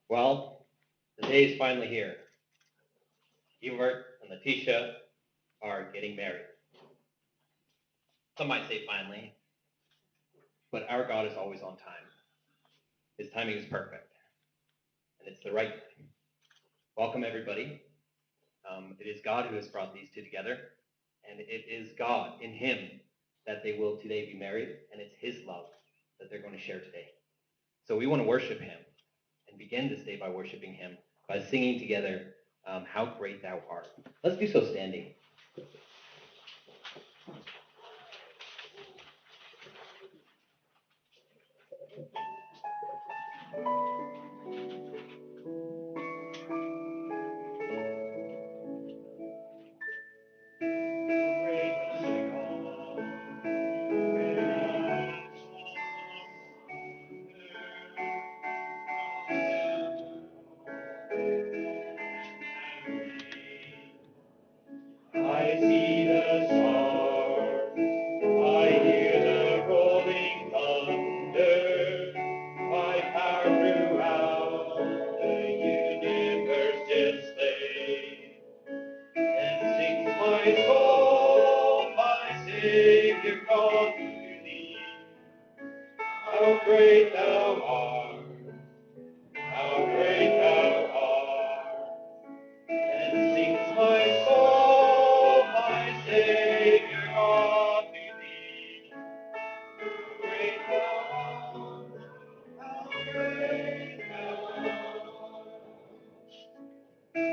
Well, the day is finally here. Evert and Letitia are getting married. Some might say finally, but our God is always on time. His timing is perfect, and it's the right time. Welcome, everybody. It is God who has brought these two together, and it is God in Him that they will today be married, and it's His love that they're going to share today. So we want to worship Him and begin this day by worshiping Him by singing together, How Great Thou Art. Let's do so standing. I see the stars, I hear the rolling thunder, my power throughout the universe display. And sings my soul, my Savior calls to thee. How great thou art, how great thou art. And sings my soul, my Savior, God to thee. How great thou art, how great thou art.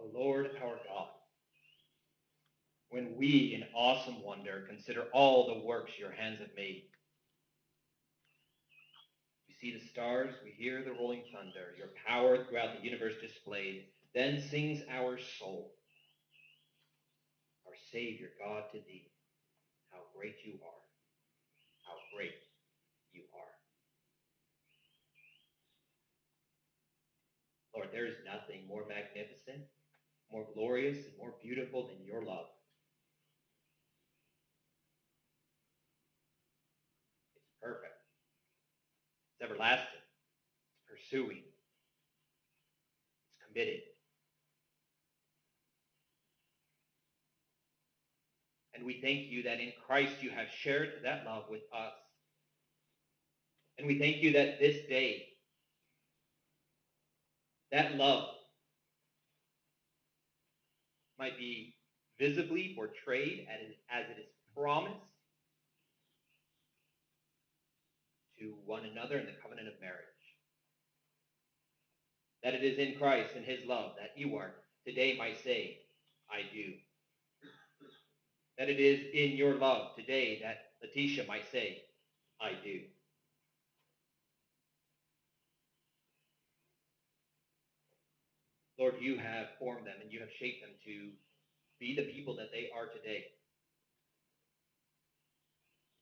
O Lord our God, when we in awesome wonder consider all the works your hands have made, we see the stars, we hear the rolling thunder, your power throughout the universe displayed, then sings our soul, our Savior God, to thee, how great you are, how great you are. Lord, there is nothing more magnificent, more glorious, and more beautiful than your love. It's perfect. It's everlasting. It's pursuing. It's committed. And we thank you that in Christ you have shared that love with us. And we thank you that this day, that love might be visibly portrayed as it is promised to one another in the covenant of marriage. That it is in Christ and his love that Ewart today might say, I do. That it is in your love today that Letitia might say, I do. Lord, you have formed them and you have shaped them to be the people that they are today.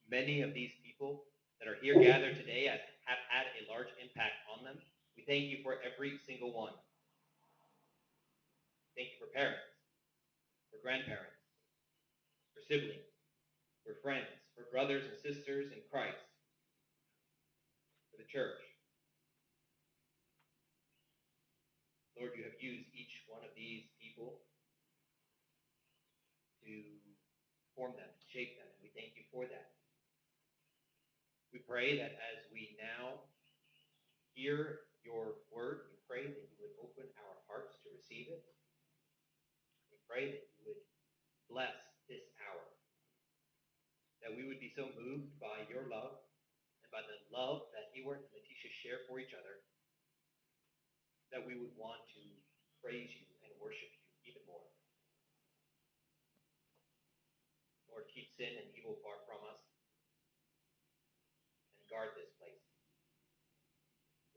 Many of these people that are here gathered today have had a large impact on them. We thank you for every single one. Thank you for parents, for grandparents, for siblings, for friends, for brothers and sisters in Christ, for the church. Lord, you have used each one of these people to form them, shape them, and we thank you for that. We pray that as we now hear your word, we pray that you would open our hearts to receive it. We pray that you would bless this hour, that we would be so moved by your love and by the love that Ewart and Letitia share for each other, that we would want to praise you and worship you even more. Lord, keep sin and evil far from us and guard this place.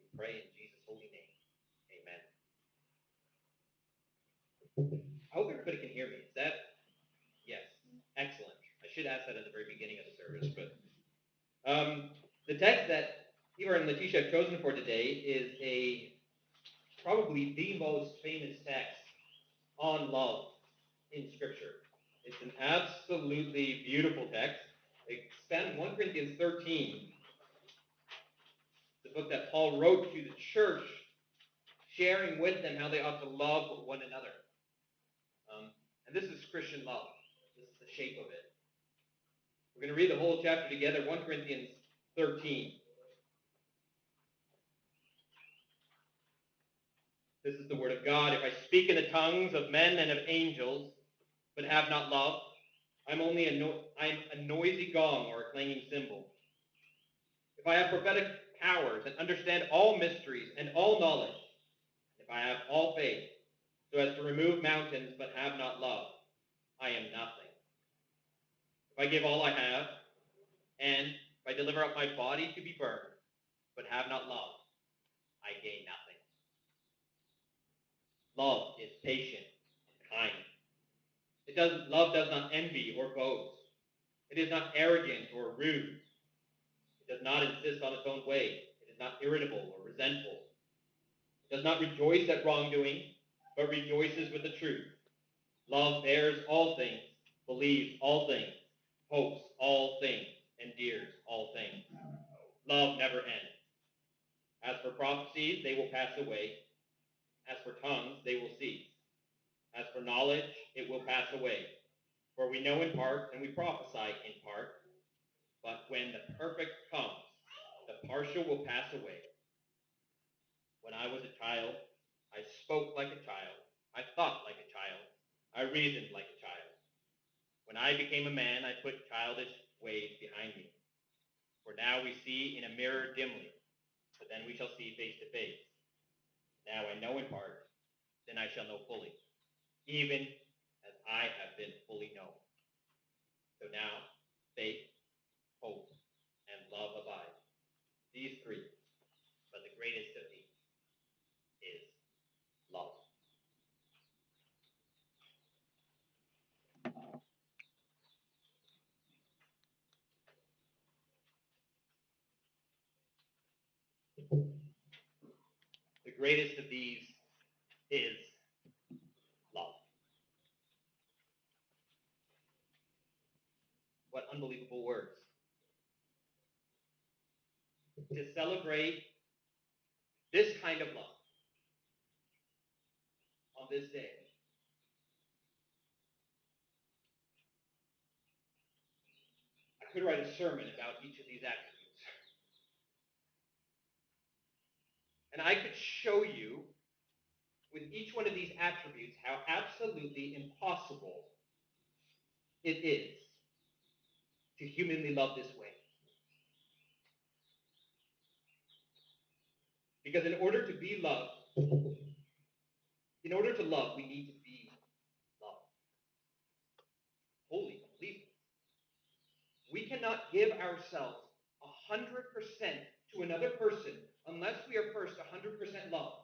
We pray in Jesus' holy name. Amen. I hope everybody can hear me. Is that? Yes. Excellent. I should ask that at the very beginning of the service, but the text that Ewart and Letitia have chosen for today is probably the most famous text on love in Scripture. It's an absolutely beautiful text. It's found in 1 Corinthians 13, the book that Paul wrote to the church, sharing with them how they ought to love one another. And this is Christian love. This is the shape of it. We're going to read the whole chapter together, 1 Corinthians 13. This is the word of God. If I speak in the tongues of men and of angels, but have not love, I'm only a noisy gong or a clanging cymbal. If I have prophetic powers and understand all mysteries and all knowledge, if I have all faith, so as to remove mountains but have not love, I am nothing. If I give all I have, and if I deliver up my body to be burned, but have not love, I gain nothing. Love is patient and kind. Love does not envy or boast. It is not arrogant or rude. It does not insist on its own way. It is not irritable or resentful. It does not rejoice at wrongdoing, but rejoices with the truth. Love bears all things, believes all things, hopes all things, endures all things. Love never ends. As for prophecies, they will pass away. As for tongues, they will cease. As for knowledge, it will pass away. For we know in part, and we prophesy in part. But when the perfect comes, the partial will pass away. When I was a child, I spoke like a child. I thought like a child. I reasoned like a child. When I became a man, I put childish ways behind me. For now we see in a mirror dimly, but then we shall see face to face. Now I know in part, then I shall know fully, even as I have been fully known. So now, faith, hope, and love abide. These three, but the greatest of these is love. The greatest of these is love. What unbelievable words. To celebrate this kind of love on this day. I could write a sermon about each of these attributes. And I could show you with each one of these attributes how absolutely impossible it is to humanly love this way. Because in order to be loved, in order to love, we need to be loved. Holy, completely. We cannot give ourselves 100% to another person unless we are first 100% loved.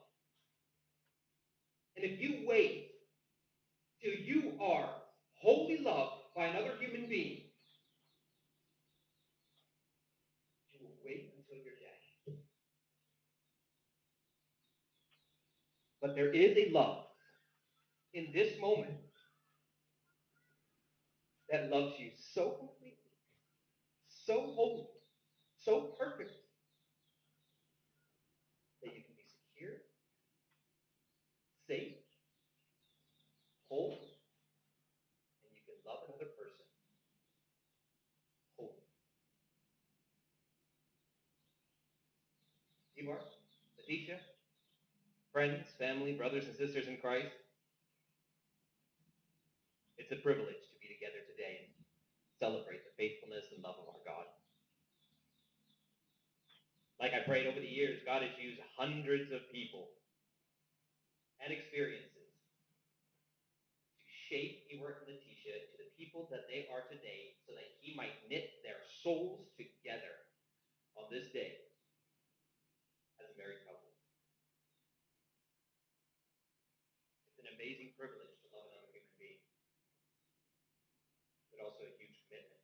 And if you wait till you are wholly loved by another human being, you will wait until you're dead. But there is a love in this moment that loves you so completely, so holy, so perfect, that you can be secure, safe, whole, and you can love another person wholly. Ivar, Letitia, friends, family, brothers and sisters in Christ, it's a privilege to be together today and celebrate the faithfulness and love of our God. Like I prayed over the years, God has used hundreds of people and experiences to shape Ivar and Letitia to the people that they are today so that he might knit their souls together on this day as a married couple. It's an amazing privilege to love another human being, but also a huge commitment.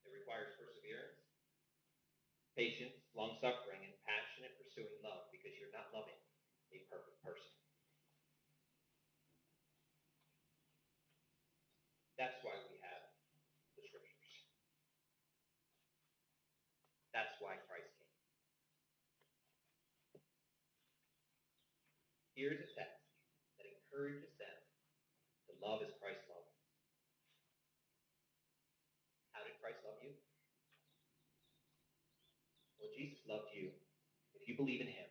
It requires perseverance, patience, long-suffering, and passionate pursuing love because you're not loving a perfect person. That's why we have the scriptures. That's why Christ came. Here's a text that encourages them to love as Christ loved. Christ love you? Well, Jesus loved you if you believe in him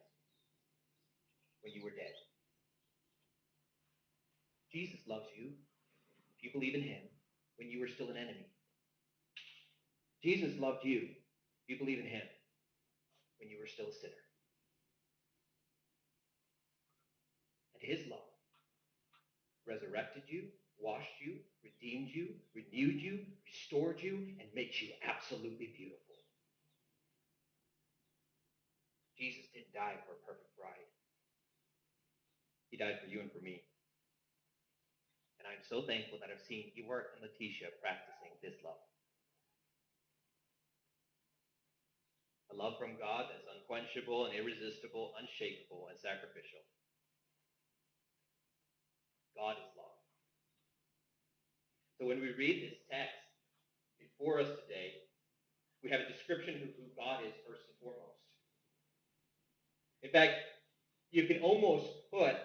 when you were dead. Jesus loves you if you believe in him when you were still an enemy. Jesus loved you if you believe in him when you were still a sinner. And his love resurrected you, washed you, redeemed you, renewed you, restored you, and makes you absolutely beautiful. Jesus didn't die for a perfect bride. He died for you and for me. And I'm so thankful that I've seen Ewart and Letitia practicing this love. A love from God that's unquenchable and irresistible, unshakable and sacrificial. God is love. So when we read this text before us today, we have a description of who God is first and foremost. In fact, you can almost put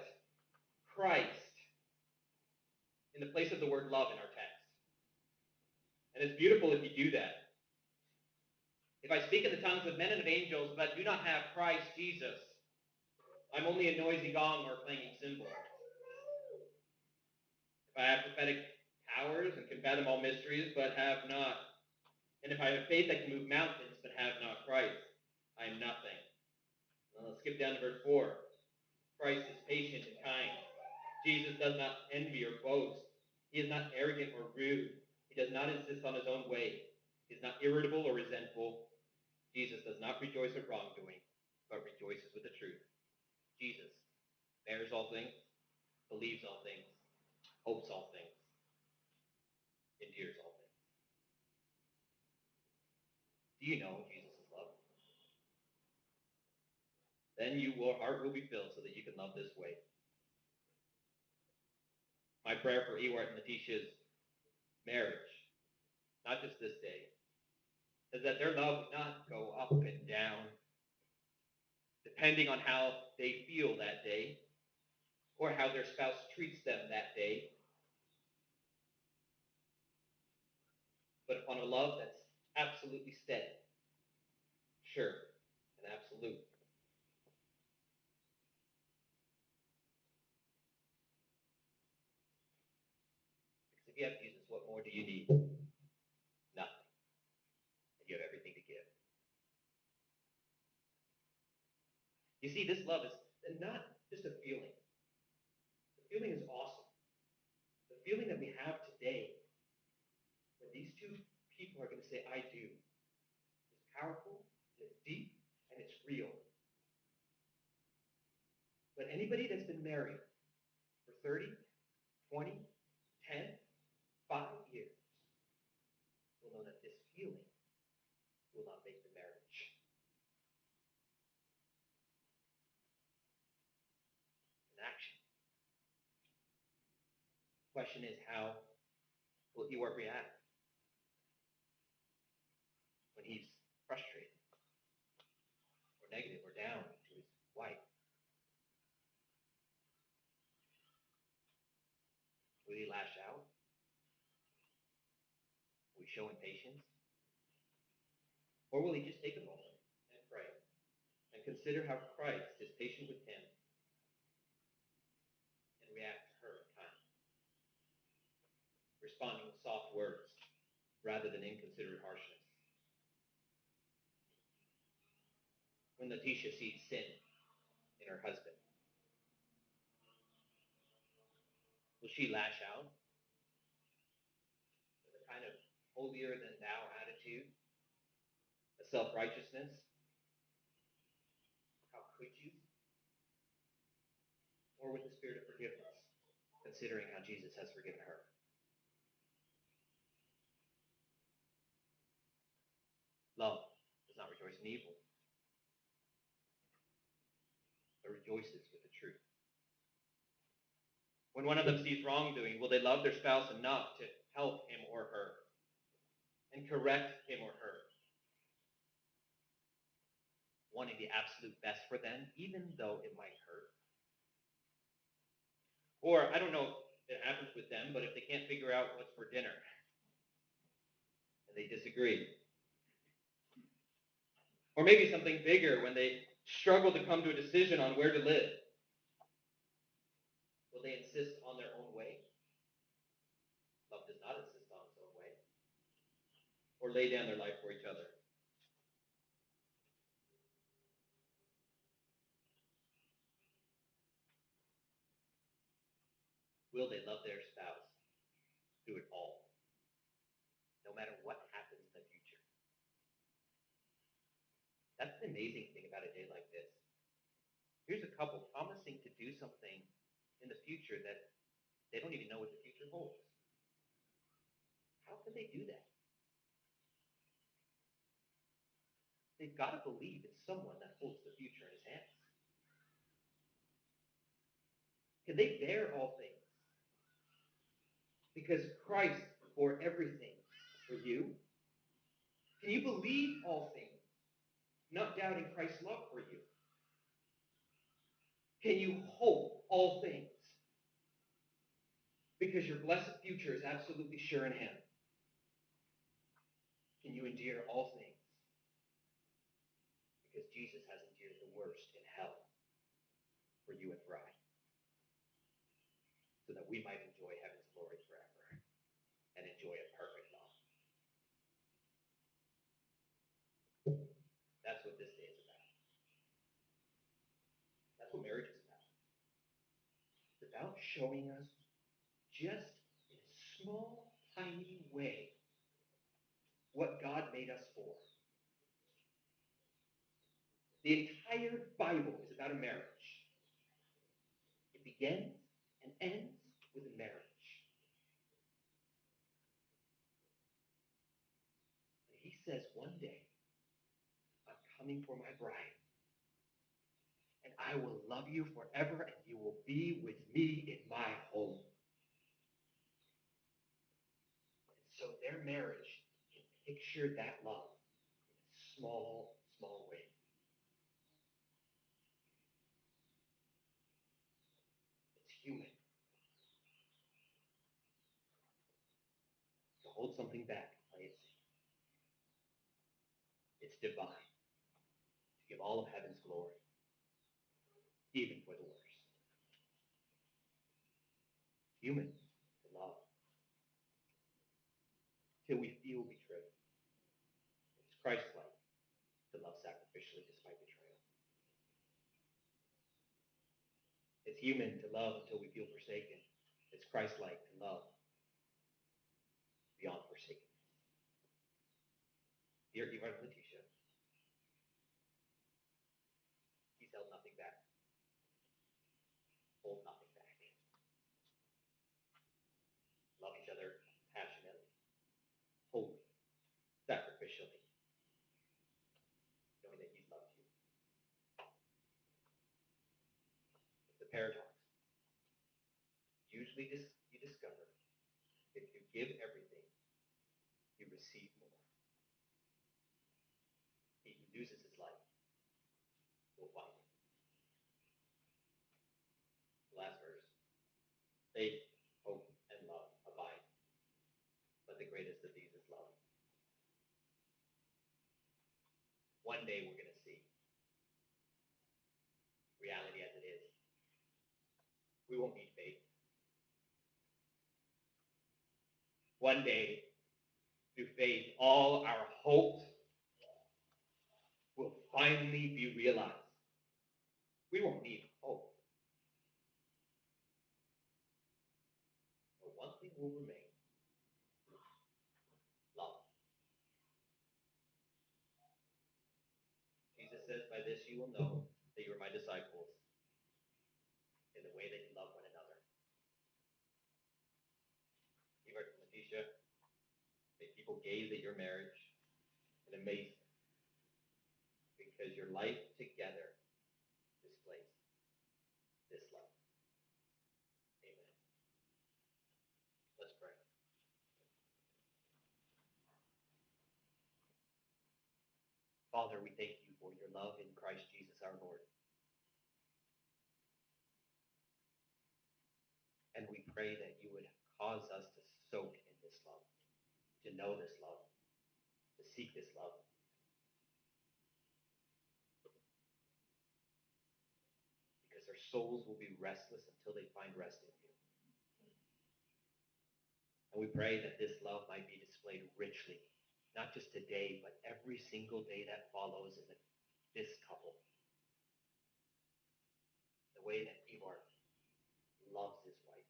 Christ in the place of the word love in our text. And it's beautiful if you do that. If I speak in the tongues of men and of angels, but do not have Christ Jesus, I'm only a noisy gong or a clanging cymbal. If I have prophetic powers and can fathom all mysteries, but have not, and if I have faith that can move mountains, but have not Christ, I am nothing. Now let's skip down to verse 4. Christ is patient and kind. Jesus does not envy or boast. He is not arrogant or rude. He does not insist on his own way. He is not irritable or resentful. Jesus does not rejoice at wrongdoing, but rejoices with the truth. Jesus bears all things, believes all things, hopes all things, endures all things. Do you know Jesus' love? Then your heart will be filled so that you can love this way. My prayer for Ewart and Letitia's marriage, not just this day, is that their love would not go up and down, depending on how they feel that day, or how their spouse treats them that day, but upon a love that's absolutely steady, sure, and absolute. Because if you have Jesus, what more do you need? Nothing. And you have everything to give. You see, this love is not just a feeling. The feeling is awesome. The feeling that we have today, when these two people are going to say, I do, is powerful, it's deep, and it's real. But anybody that's been married for 30, 20, 10, 5 years will know that this feeling will not make the marriage. It's an action. The question is, how will Ewart react when he's frustrated or negative or down to his wife? Will he lash out? Will he show impatience? Or will he just take a moment and pray and consider how Christ is patient with him and react to her in kind, responding with soft words rather than inconsiderate harshness? When Letitia sees sin in her husband, will she lash out with a kind of holier than thou attitude, a self-righteousness? How could you? Or with the spirit of forgiveness, considering how Jesus has forgiven her? Love does not rejoice in evil, but rejoices with the truth. When one of them sees wrongdoing, will they love their spouse enough to help him or her and correct him or her, wanting the absolute best for them, even though it might hurt? Or, I don't know if it happens with them, but if they can't figure out what's for dinner, and they disagree. Or maybe something bigger when they struggle to come to a decision on where to live. Will they insist on their own way? Love does not insist on its own way. Or lay down their life for each other. Will they love their spouse through it all, no matter what happens in the future? That's the amazing thing about a day like this. Here's a couple promising to do something in the future that they don't even know what the future holds. How can they do that? They've got to believe in someone that holds the future in his hands. Can they bear all things? Because Christ bore everything for you. Can you believe all things, not doubting Christ's love for you? Can you hope all things? Because your blessed future is absolutely sure in him. Can you endure all things? Because Jesus has endured the worst in hell for you and for I, so that we might enjoy heaven's glory forever and enjoy a perfect love. That's what this day is about. That's what marriage is about. It's about showing us just in a small, tiny way what God made us for. The entire Bible is about a marriage. It begins and ends with a marriage. And he says, one day, I'm coming for my bride. And I will love you forever, and you will be with me in my home. And so their marriage can picture that love in a small, small way. It's human to hold something back and play it safe. It's divine to give all of heaven's glory, even for the worst. Human to love till we feel betrayed. It's Christ-like to love sacrificially despite betrayal. It's human to love until we feel forsaken. It's Christ-like to love beyond forsaken. Dear Ivan and Letitia, he's held nothing back. Hold nothing back. Love each other passionately, wholly, sacrificially, knowing that he's loved you. It's a paradox. Usually you discover if you give everything, you receive more. He who loses his life will find it. Last verse. Faith, hope, and love abide. But the greatest of these is love. One day we're going to see reality as it is. We won't need faith. One day, through faith, all our hopes will finally be realized. We won't need hope. But one thing will remain. Love. Jesus says, by this you will know that you are my disciples, in the way that you love one another. Eva and Letitia, may people gaze at your marriage in amazement, because your life together displays this love. Amen. Let's pray. Father, we thank you for your love in Christ Jesus our Lord. And we pray that you would cause us to soak in this love, to know this love, seek this love. Because their souls will be restless until they find rest in you. And we pray that this love might be displayed richly, not just today, but every single day that follows in this couple. The way that Ivar loves his wife,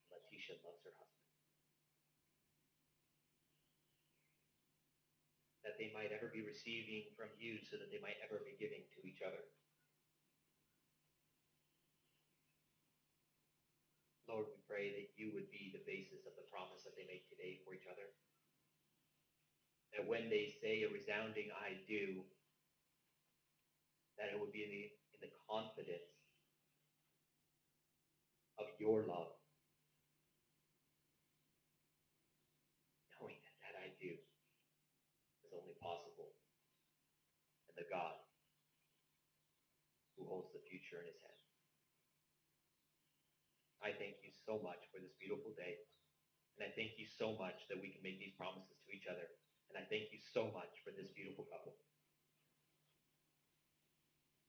and Letitia loves her husband. That they might ever be receiving from you so that they might ever be giving to each other. Lord, we pray that you would be the basis of the promise that they make today for each other. That when they say a resounding I do, that it would be in the confidence of your love. Knowing that I do is only possible in the God who holds the future in his hands. I thank you so much for this beautiful day. And I thank you so much that we can make these promises to each other. And I thank you so much for this beautiful couple.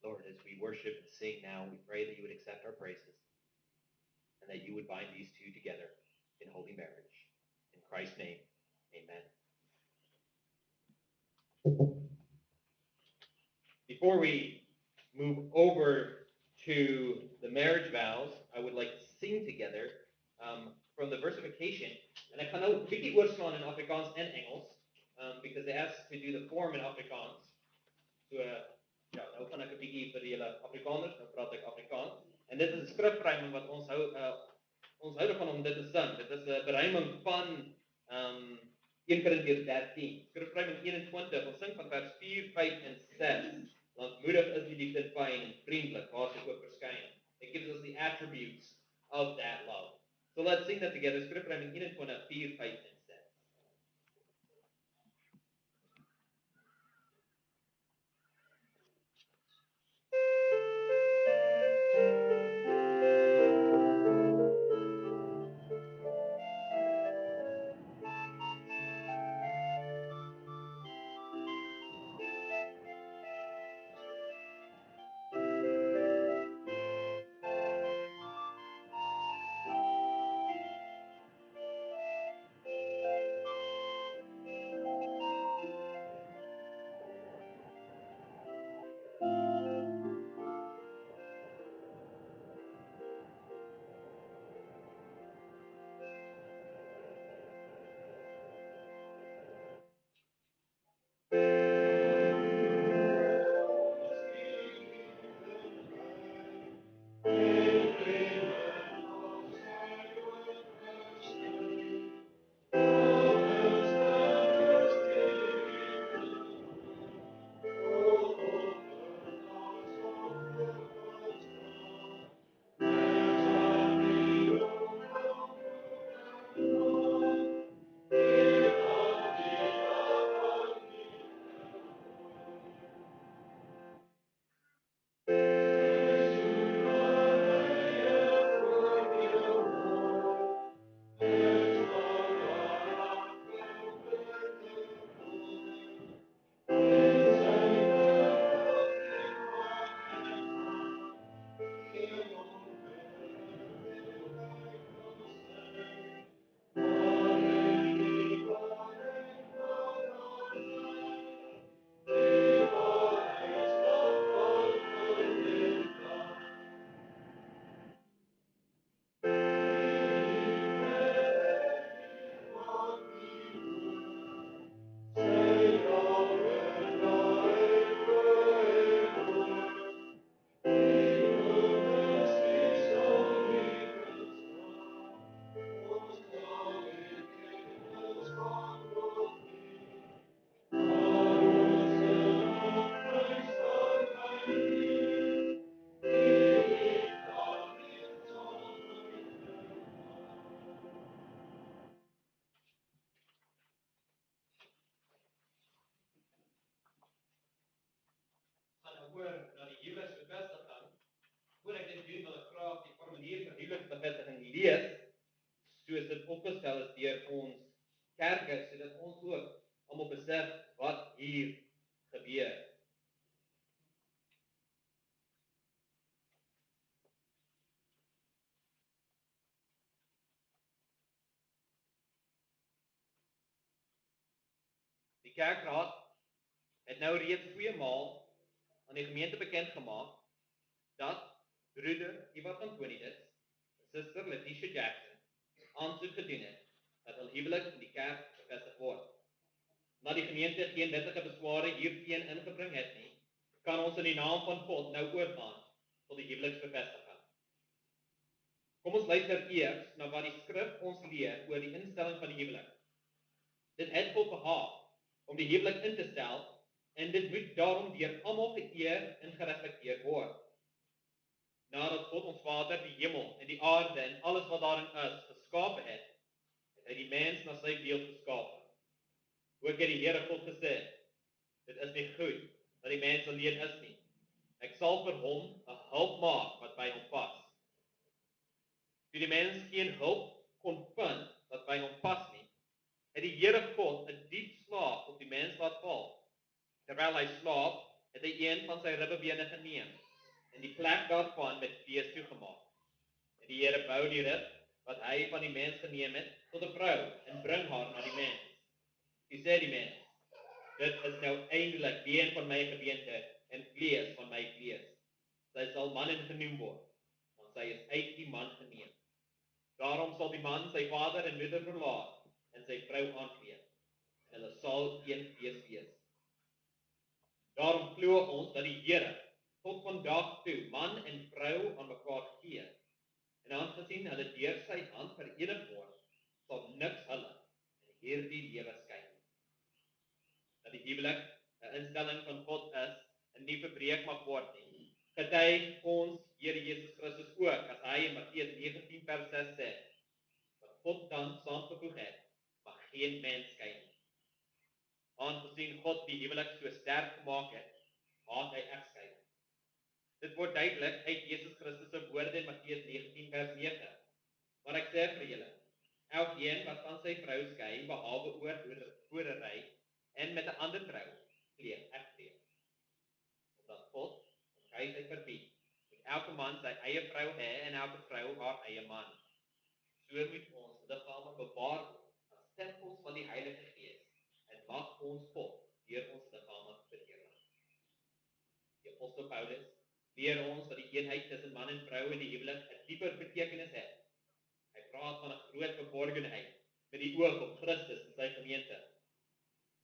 Lord, as we worship and sing now, we pray that you would accept our praises and that you would bind these two together in holy marriage. In Christ's name, amen. Before we move over to the marriage vows, I would like to sing together from the versification. And I kan nou 'n bietjie oorslaan in Afrikaans en Engels, because they asked to do the form in Afrikaans. So ja, nou gaan ek 'n bietjie vir julle Afrikaners, nou praat ek Afrikaans. En dit is 'n skrifryming wat ons hou daarvan om dit te sing. Dit is 'n bereiming van 1 Korintiërs 13. Skrifryming 21, ons sing van vers 4, 5 en 6. Lankmoedig is die liefde fyn en vriendelik, waar sy ook verskyn. It gives us the attributes of that love. So let's sing that together. Skrifryming 21, 4, 5 en 6. Lees, soos dit opgestel is deur ons kerke, sodat ons ook almal besef wat hier gebeur. Die kerkraad het nou reeds 2 maal aan die gemeente bekend gemaak dat broeder Ivar Antonides en suster Letitia Jackson aansoek gedoen het dat hul huwelik in die kerk bevestig word. Maar die gemeente geen wettige besware hierteen ingebring het nie, kan ons in die naam van God nou oorgaan tot die huweliksbevestiging. Kom ons luister eers na wat die skrif ons leer oor die instelling van die huwelik. Dit het God behaag om die huwelik in te stel en dit moet daarom deur almal geëer en gerespekteer word. Nadat God ons Vader die hemel en die aarde en alles wat daarin is geskape het, het hy die mens na sy beeld geskape. Ook het die Here God gesê, dit is nie goed dat die mens alleen is nie. Ek sal vir hom 'n hulp maak wat by hom pas. Toe die mens geen hulp kon vind wat by hom pas nie, het die Here God 'n diep slaap op die mens laat val. Terwyl hy slaap, het hy een van sy ribbebene geneem en die plek daarvan met vlees toegemaak. En die Here bou die rib wat hy van die mens geneem het tot 'n vrou en bring haar na die mens. Hy sê die mens, dit is nou eintlik been van my gebeente en vlees van my vlees. Sy sal man genoem word, want sy is uit die man geneem. Daarom sal die man sy vader en moeder verlaat en sy vrou aankleed, en hulle sal een vlees wees. Daarom glo ons dat die Here tot vandag toe man en vrou aan mekaar gee. En aangesien hulle deur sy hand verenig word, sal niks hulle in hierdie lewe skei nie. Dat die huwelik 'n instelling van God is en nie verbreek mag word nie, getuig ons Here Jesus Christus ook, as hy in Matteus 19 vers 6 sê, wat God dan saamgevoeg het, mag geen mens skei nie. Aangesien God die huwelik so sterk gemaak het, haat hy egskeiding. Dit word duidelik uit Jesus Christus se woorde in Matteus 19 vers 9. Maar ek sê vir julle, elkeen wat van sy vrou skei, behalwe oor hoerery en met 'n ander vrou, pleeg egbreek. Omdat God ons huisheid verbied, moet elke man sy eie vrou hê en elke vrou haar eie man. So moet ons liggame bewaar word as tempels van die Heilige Gees en mag ons God deur ons liggame verheerlik. Die apostel Paulus leer ons dat die eenheid tussen man en vrou in die huwelik 'n dieper betekenis het. Hy praat van 'n groot verborgenheid met die oog op Christus en sy gemeente.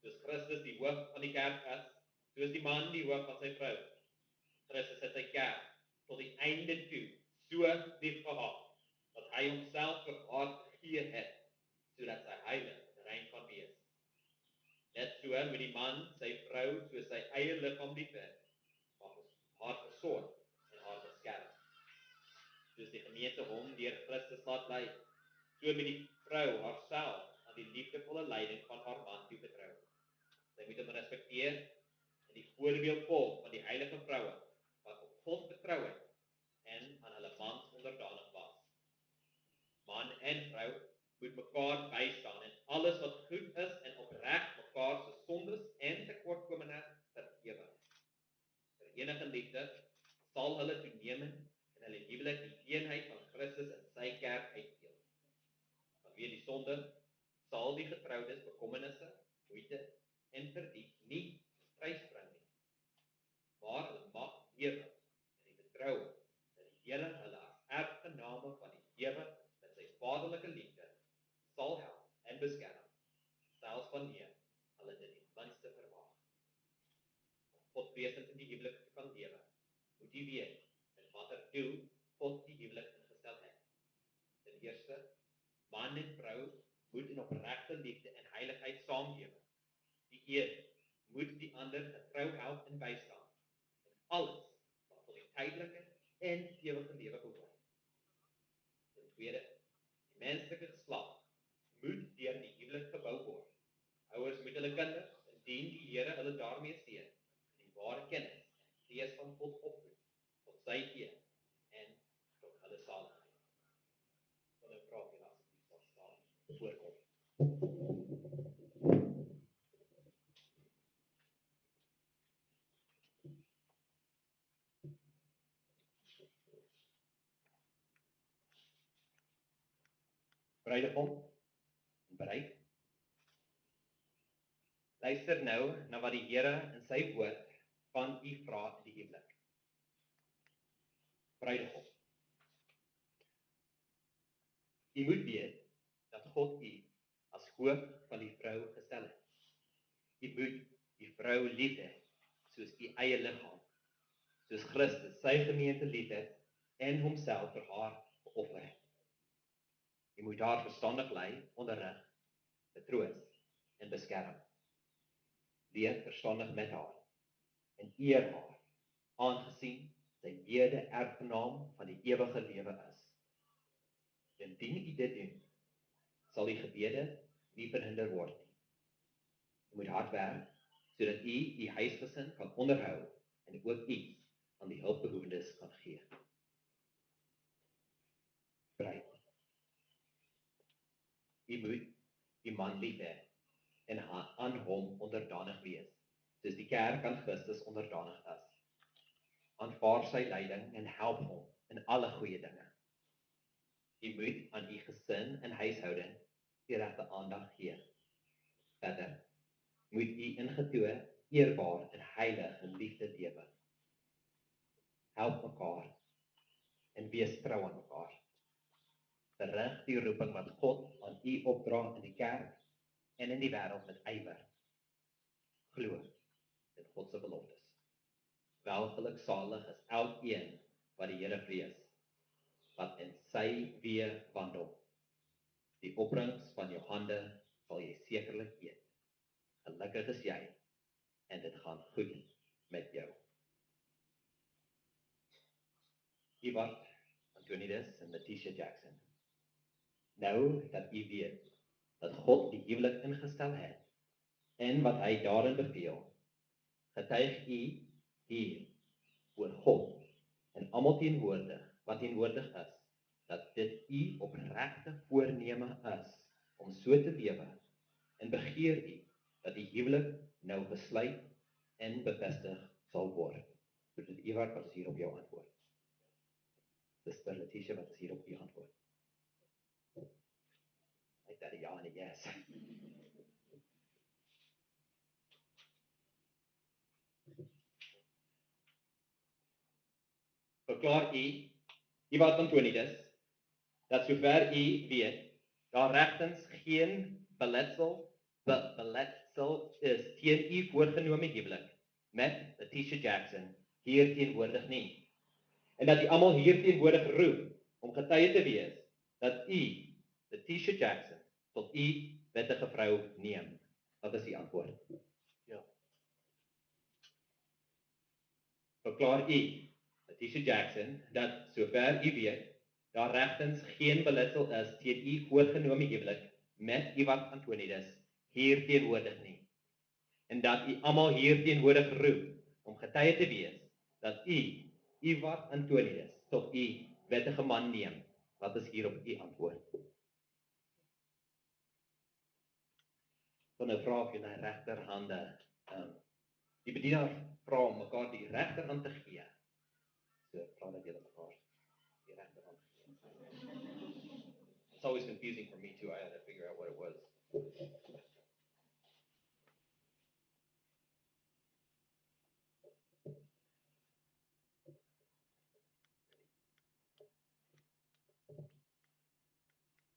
Soos Christus die hoof van die kerk is, so is die man die hoof van sy vrou. Christus het sy kerk tot die einde toe so lief gehad, dat hy homself vir haar gegee het, sodat sy heilig en rein kan wees. Net so moet die man sy vrou soos sy eie liggaam lief hê, maar haar versorg en haar beskerm. Soos die gemeente hom deur Christus laat lei, so moet die vrou haarself aan die liefdevolle leiding van haar man toevertrou. Sy moet hom respekteer en die voorbeeld volg van die heilige vroue wat op God vertrou het en aan hulle mans onderdanig was. Man en vrou moet mekaar bystaan in alles wat goed is en opreg mekaar se sondes en tekortkominge vergewe. Verenig in liefde sal hulle toenemend in hulle huwelik die eenheid van Christus in sy kerk uitdeel. Vanweë die sonde sal die getroudes bekommernisse, moeite en verdriet nie prysbring nie. Maar hulle mag lewe in die vertroue dat die Here hulle as erfgename van die lewe met sy vaderlike liefde sal help en beskerm, selfs wanneer hulle dit die minste verwag. Om God presend in die huwelik te kan lewe, moet jy weet met watter doel God die huwelik ingestel het. Ten eerste, man en vrou moet in opregte liefde en heiligheid saamlewe. Die een moet die ander getrou help en bystaan in alles wat tot die tydelike en ewige lewe behoort. Ten tweede, die menslike geslag moet deur die huwelik gebou word. Ouers moet hulle kinders, indien die Here hulle daarmee seën, in die ware kennis en vrees van God opvoed, tot sy eer en tot hulle saligheid. Wil ek vra of julle asseblief sal staan voorkom. Bruidegom en bruid. Luister nou na wat die Here in sy woord van u vra in die huwelik. Bruidegom. U moet weet dat God u as hoof van die vrou gestel het. U moet die vrou lief hê soos u eie liggaam, soos Christus sy gemeente lief het en homself vir haar geoffer het. U moet haar verstandig lei, onderrig, betroos en beskerm. Leef verstandig met haar en eer haar, aangesien sy mede-erfgenaam van die ewige lewe is. Indien u dit doen, sal u gebede nie verhinder word nie. U moet hard werk, sodat u u huisgesin kan onderhou en ook iets aan die hulpbehoewendes kan gee. Bruid. U moet die man lief hê en aan hom onderdanig wees, soos die kerk aan Christus onderdanig is. Aanvaar sy leiding en help hom in alle goeie dinge. U moet aan u gesin en huishouding die regte aandag gee. Verder moet u ingetoe, eerbaar en heilig in liefde lewe. Help mekaar en wees trou aan mekaar. Verrig die roeping wat God aan u opdra in die kerk en in die wêreld met ywer. Glo in God se beloftes. Welgeluksalig is elkeen wat die Here vrees, wat in sy weë wandel. Die opbrengs van jou hande sal jy sekerlik eet. Gelukkig is jy en dit gaan goed met jou. Ewart, Antonides en Letitia Jackson. Nou dat u weet dat God die huwelik ingestel het en wat hy daarin beveel, getuig u hier oor God en almal wat teenwoordig is, dat dit u opregte voorneme is om so te lewe, en begeer u dat die huwelik nou besluit en bevestig sal word. So dit Ewart wat is hier op jou antwoord. Sister Letitia wat is hier op u antwoord. Like that, ja en 'n yes. Verklaar u, Ewart Antonides, dat sover u weet, daar regtens geen beletsel is teen u voorgenome huwelik met Letitia Jackson hier teenwoordig nie. En dat u almal hier teenwoordig roep om getuie te wees dat u Letitia Jackson tot u wettige vrou neem. Wat is die antwoord? Ja. Verklaar u, Letitia Jackson, dat sover u weet, daar regtens geen beletsel is teen u voorgenome huwelik met Ewart Antonides hier teenwoordig nie. En dat u almal hier teenwoordig roep om getuie te wees dat u Ewart Antonides tot u wettige man neem. Wat is hier op u antwoord? Dan 'n vraag of julle regterhande, die bedienaar vra om mekaar die regterhand te gee. So vra dat julle mekaar die regterhand gee. It's always confusing for me too. I had to figure out what it was.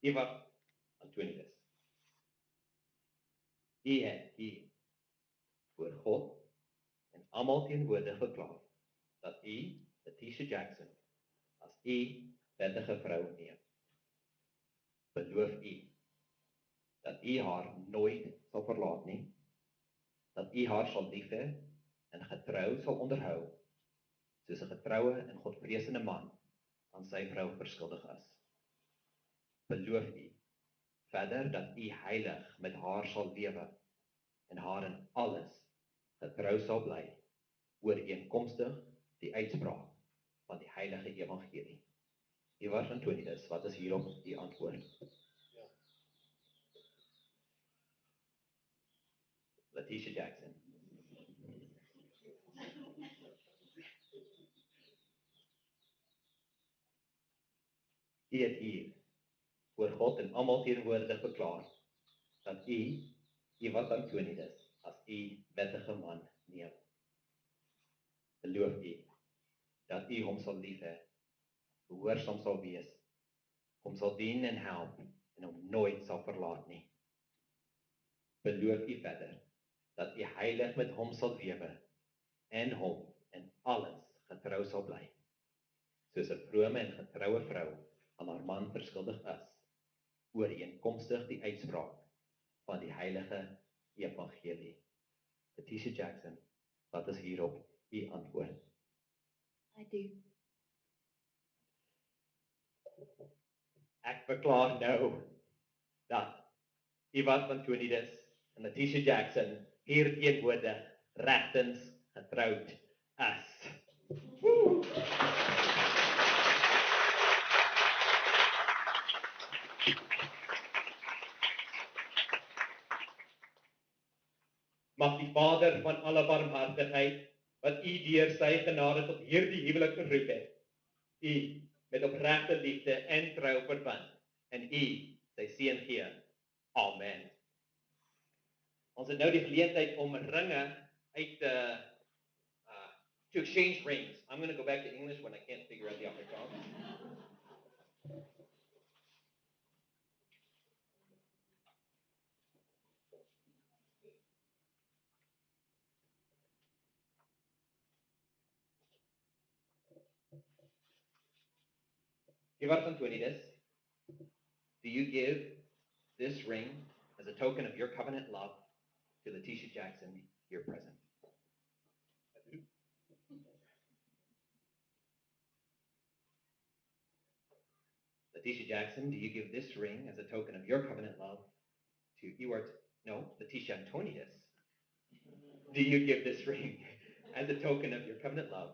Ewart Antonides. U het hier voor God en almal teenwoordig verklaar dat u Letitia Jackson as u wettige vrou neem. Beloof u dat u haar nooit sal verlaat nie, dat u haar sal lief hê en getrou sal onderhou, soos 'n getroue en godvreesende man aan sy vrou verskuldig is. Beloof u verder dat u heilig met haar sal lewe en haar in alles getrou sal bly, ooreenkomstig die uitspraak van die heilige evangelie. Ewart Antonides, wat is hierop die antwoord? Ja. Letitia Jackson. U het hier voor God en almal teenwoordig verklaar dat Ewart Antonius, as wettige man neem. Beloof dat hom sal lief hê, gehoorsaam sal wees, hom sal dien en help en hom nooit sal verlaat nie. Beloof verder dat heilig met hom sal lewe en hom in alles getrou sal bly, soos 'n vrome en getroue vrou aan haar man verskuldig is, ooreenkomstig die uitspraak van die heilige evangelie. Letitia Jackson, wat is hierop antwoord? I do. Ek verklaar nou dat Ewart Antonius en Letitia Jackson hier teenwoordig regtens getroud is. Mag die Vader van alle barmhartigheid, wat u deur sy genade tot hierdie huwelik geroep het, u met opregte liefde en trou verbind, en u sy seën gee. Amen. Ons het nou die geleentheid om ringe uit to exchange rings. I'm going to go back to English when I can't figure out the Afrikaans. Ewart Antonius, do you give this ring as a token of your covenant love to Letitia Jackson, here present? Letitia Jackson, do you give this ring as a token of your covenant love to Letitia Antonius? Do you give this ring as a token of your covenant love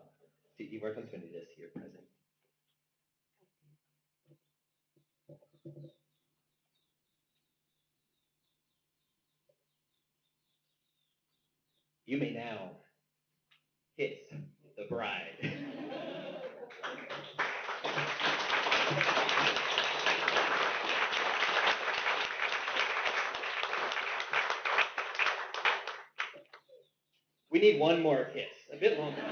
to Ewart Antonius, here present? You may now kiss the bride. We need one more kiss, a bit longer.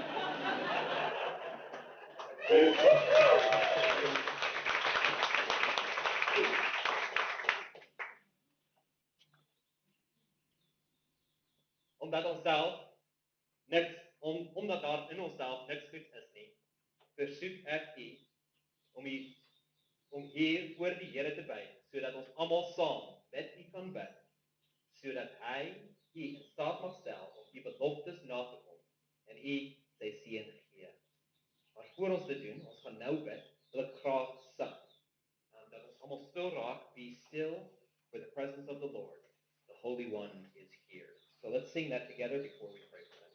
Omdat daar in onsself niks goeds is nie, versoek ek u om hier voor die Here te buig, sodat ons almal saam met u kan bid, sodat hy u in staat mag stel om die beloftes na te kom en u sy seën gee. Maar voor ons dit doen, ons gaan nou bid, wil ek graag sing, dat ons almal stil raak, be still for the presence of the Lord. The Holy One is here. So let's sing that together before we pray for that.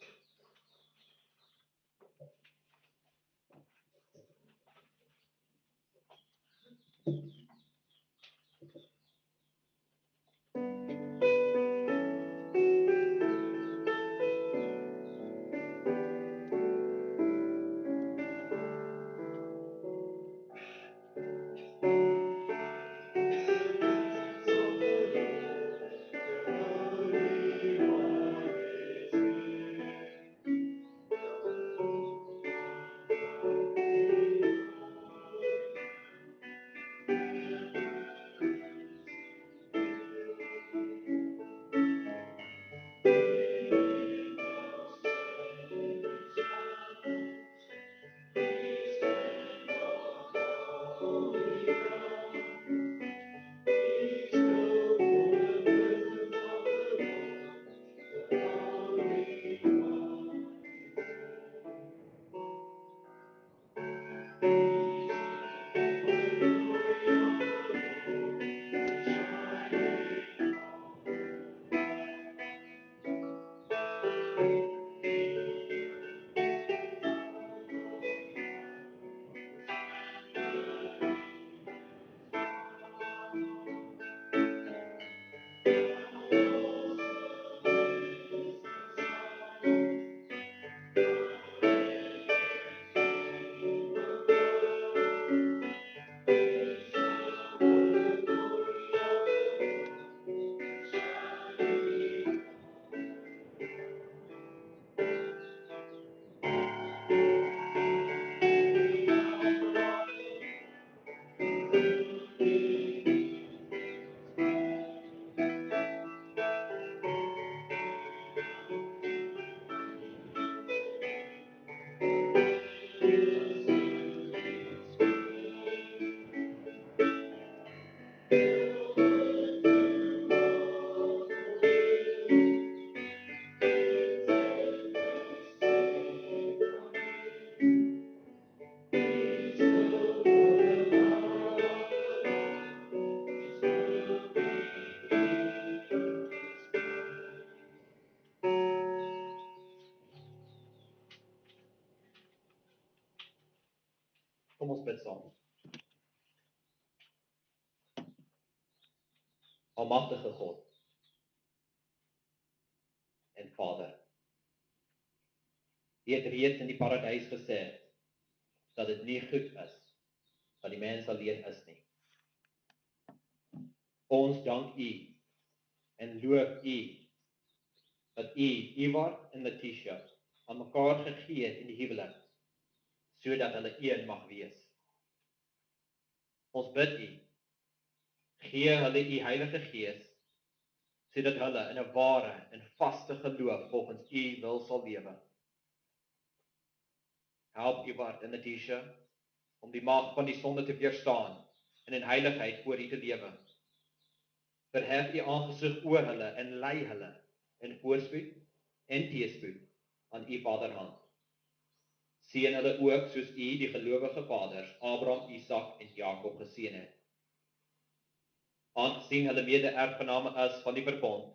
Kom ons bid saam. Almagtige God en Vader, U het reeds in die paradys gesê dat dit nie goed is dat die mens alleen is nie. Ons dank U en loof U dat U, Ivar en Letitia, aan mekaar gegee het in die huwelik, sodat hulle een mag wees. Ons bid U, gee hulle U Heilige Gees, sodat hulle in 'n ware en vaste geloof volgens U wil sal lewe. Help Ivar en Letitia om die mag van die sonde te weerstaan en in heiligheid voor U te lewe. Verhef U aangesig oor hulle en lei hulle in voorspoed en teëspoed aan U Vaderhand. Seën hulle ook soos U die gelowige vaders Abraham, Isak en Jakob geseën het. Aangesien hulle mede-erfgename is van die verbond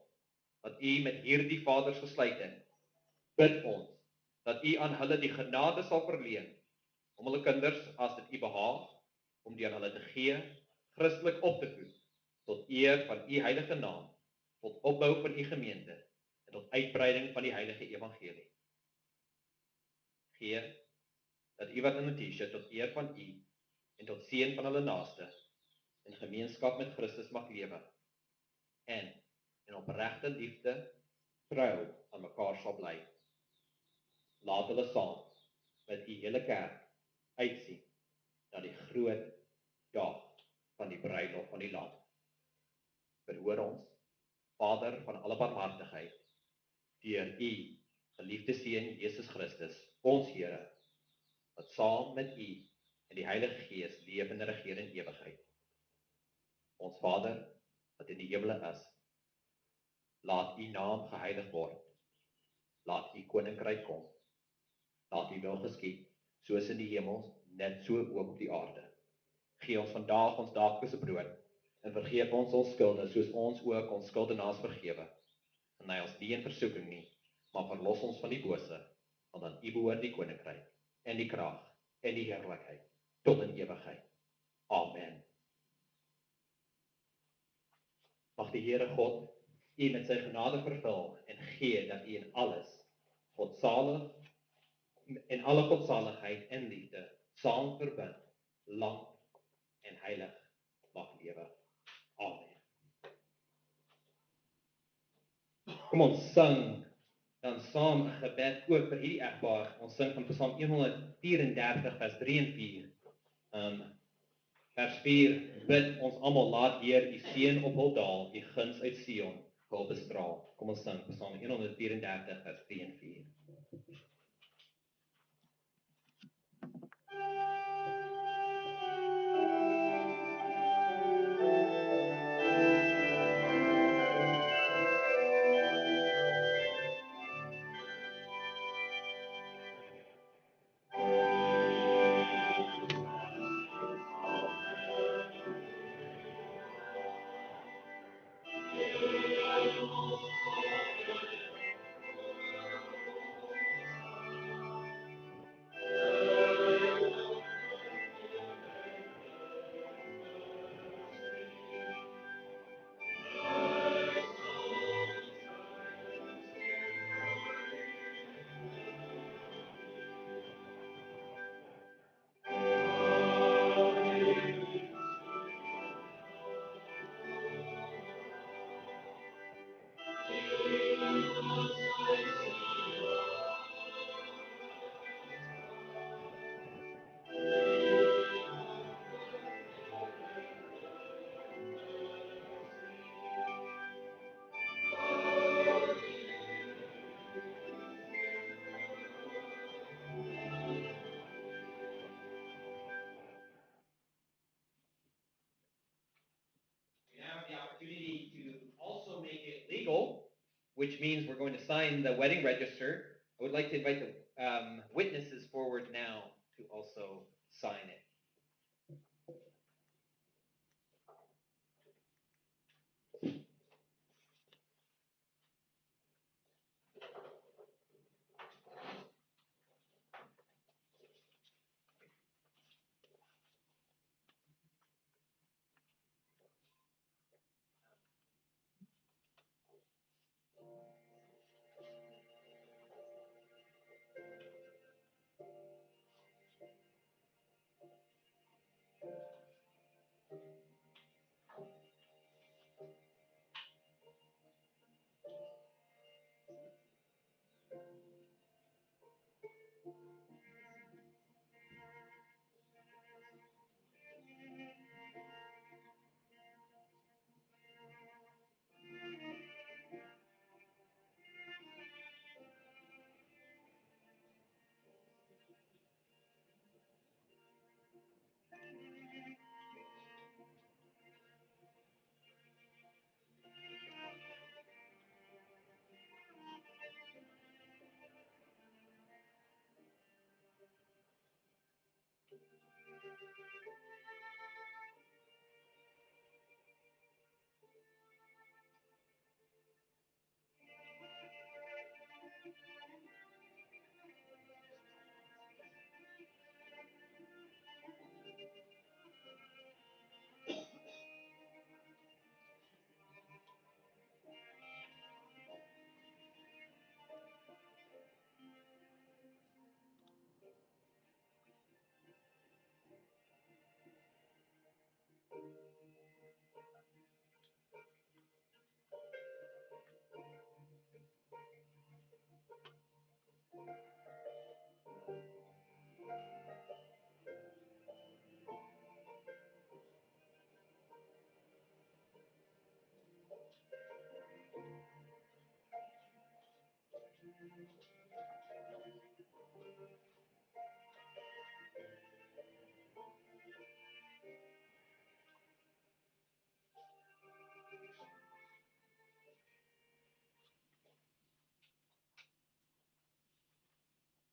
wat U met hierdie vaders gesluit het, bid ons dat U aan hulle die genade sal verleen om hulle kinders, as dit U behaag, om deur hulle te gee, Christelik op te voed, tot eer van U heilige naam, tot opbou van U gemeente en tot uitbreiding van die heilige evangelie. Gee dat U wat in Letitia tot eer van U en tot seën van hulle naaste in gemeenskap met Christus mag lewe en in opregte liefde trou aan mekaar sal bly. Laat hulle saam met U hele kerk uitsien na die groot dag van die bruiloft van die Lam. Verhoor ons, Vader van alle barmhartigheid, deur U geliefde Seun Jesus Christus, ons Here, wat saam met U en die Heilige Gees leef en regeer in ewigheid. Ons Vader, wat in die hemele is, laat U naam geheilig word. Laat U koninkryk kom. Laat U wil geskied, soos in die hemel, net so ook op die aarde. Gee ons vandag ons daaglikse brood en vergeef ons ons skulde, soos ons ook ons skuldenaars vergewe. En lei ons nie in versoeking nie, maar verlos ons van die bose, want aan U behoort die koninkryk en die krag en die heerlikheid tot in ewigheid. Amen. Mag die Here God U met sy genade vervul en gee dat U in alles godsalig en alle godsaligheid en liefde saam verbind, lang en heilig mag lewe. Amen. Kom ons sing dan saam 'n gebed ook vir hierdie egpaar. Ons sing van Psalm 134 vers 3 en 4. Vers 4 bid ons almal, laat Heer U seën op hul daal, U guns uit Sion hul bestraal. Kom ons sing Psalm 134 vers 3 en 4. Which means we're going to sign the wedding register. I would like to invite the witnesses forward now to also sign it.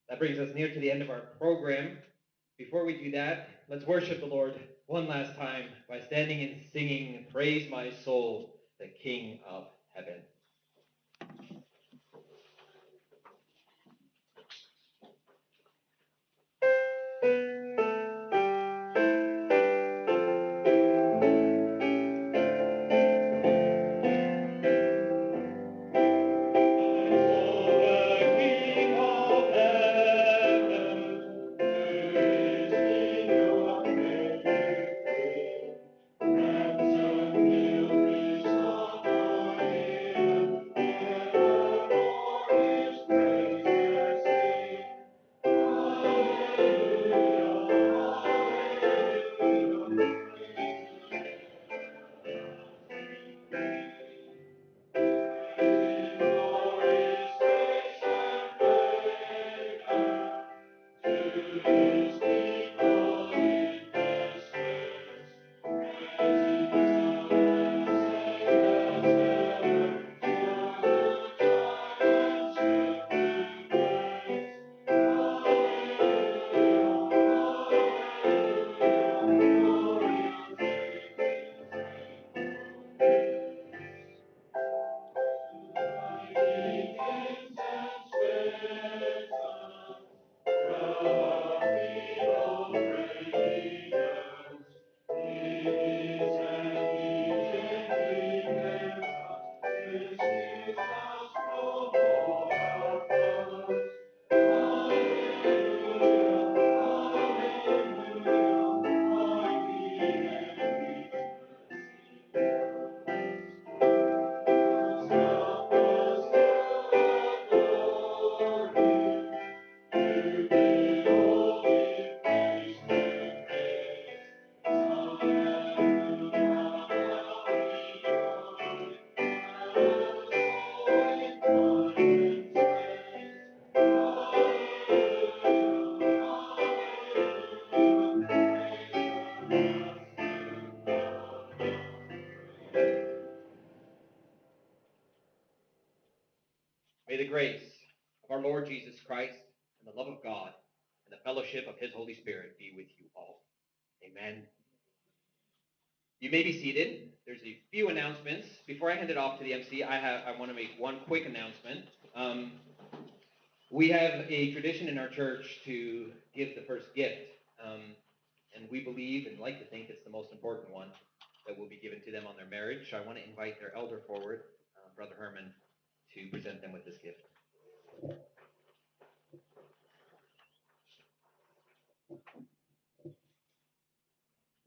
That brings us near to the end of our program. Before we do that, let's worship the Lord one last time by standing and singing, "Praise my soul, the King of heaven." May the grace of our Lord Jesus Christ and the love of God and the fellowship of his Holy Spirit be with you all. Amen. You may be seated. There's a few announcements. Before I hand it off to the MC, I want to make one quick announcement. We have a tradition in our church to give the first gift, and we believe and like to think it's the most important one that will be given to them on their marriage. So I want to invite their elder forward, Brother Herman, to present them with this gift.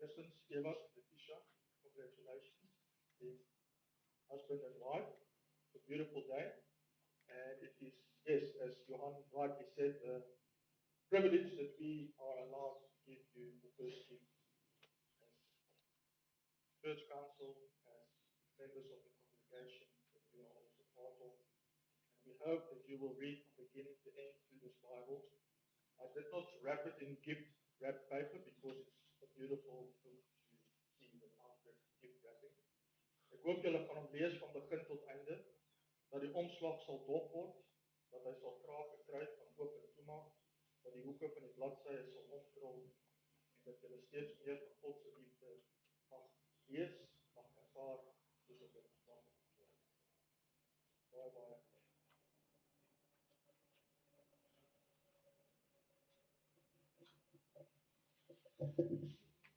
Essence, Eva, Letitia, congratulations. The husband and wife. It's a beautiful day. And it is, yes, as Johan rightly said, a privilege that we are allowed to give you the first gift as church council, as members of the congregation that we are also part of. And we hope that you will read from beginning to end through this Bible. I did not wrap it in gift wrap paper because it's a beautiful book to see without the gift wrapping. Ek hoop julle gaan hom lees van begin tot einde, dat die omslag sal dop word, dat hy sal krake kry van oop en toemaak, dat die hoeke van die bladsye sal opkrol en dat julle steeds meer van God se liefde mag lees, mag ervaar, soos op dit mag word. Baie, baie.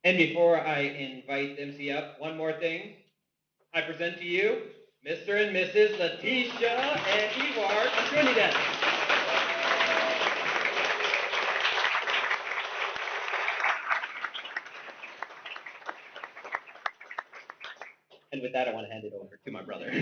And before I invite MC up, one more thing. I present to you Mr. and Mrs. Letitia and Ewart of Trinidad. And with that, I want to hand it over to my brother.